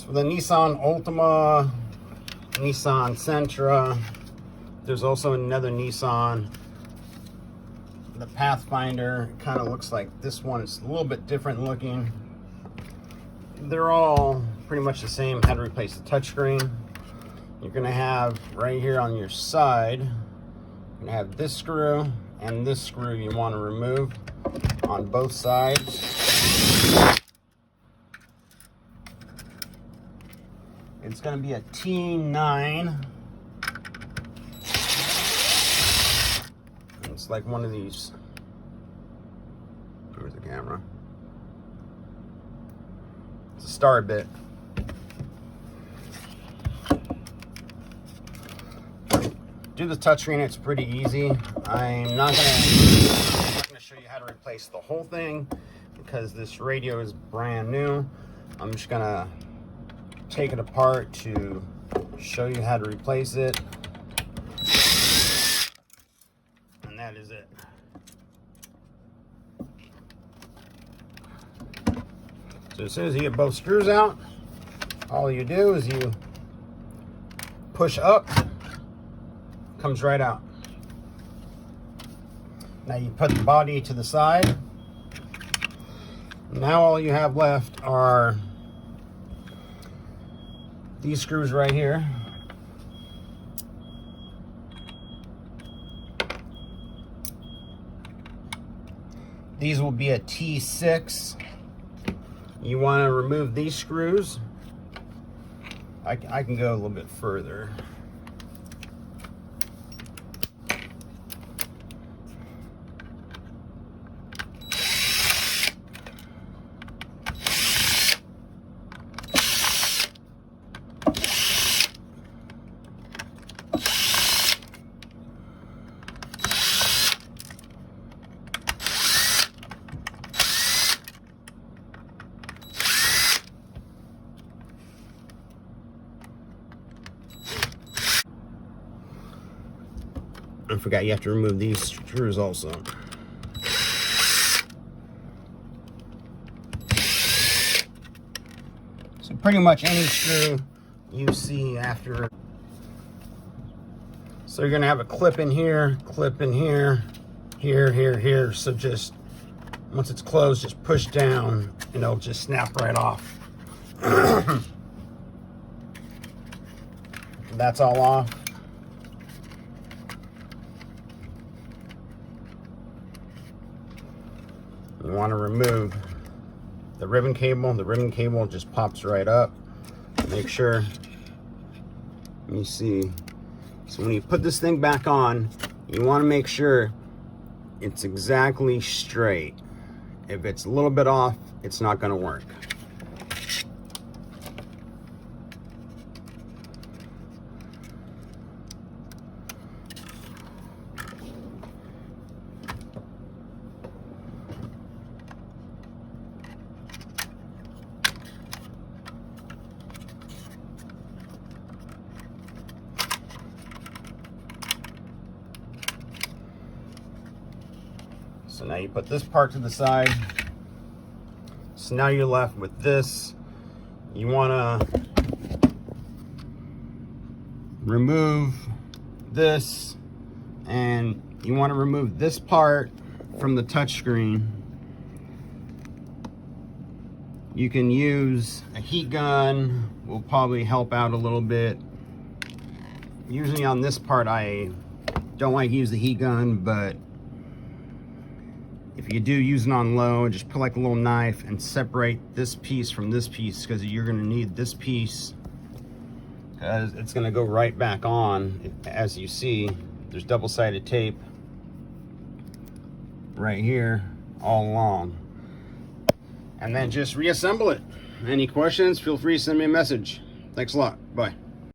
for the Nissan Altima, Nissan Sentra. There's also another Nissan, the Pathfinder. Kind of looks like this one. It's a little bit different looking. They're all pretty much the same. Had to replace the touchscreen. You're gonna have right here on your side, you're gonna have this screw and this screw you want to remove on both sides. It's gonna be a T9. It's like one of these. Where's the camera? It's a star bit. Do the touchscreen, it's pretty easy. I'm not gonna show you how to replace the whole thing because this radio is brand new. I'm just gonna take it apart to show you how to replace it. And that is it. So as soon as you get both screws out, all you do is you push up, comes right out. Now you put the body to the side. Now all you have left are these screws right here. These will be a T6. You want to remove these screws. I can go a little bit further. I forgot you have to remove these screws also. So pretty much any screw you see after. So you're gonna have a clip in here, here, here. So just, once it's closed, just push down and it'll just snap right off. That's all off. You want to remove the ribbon cable. The ribbon cable just pops right up. Make sure, let me see. So when you put this thing back on, you want to make sure it's exactly straight. If it's a little bit off, it's not going to work. So now you put this part to the side. So now you're left with this. You want to remove this, and you want to remove this part from the touchscreen. You can use a heat gun, will probably help out a little bit. Usually on this part I don't like to use the heat gun, but if you do use it on low, just put like a little knife and separate this piece from this piece, because you're going to need this piece, because it's going to go right back on. As you see, there's double-sided tape right here all along. And then just reassemble it. Any questions, feel free to send me a message. Thanks a lot. Bye.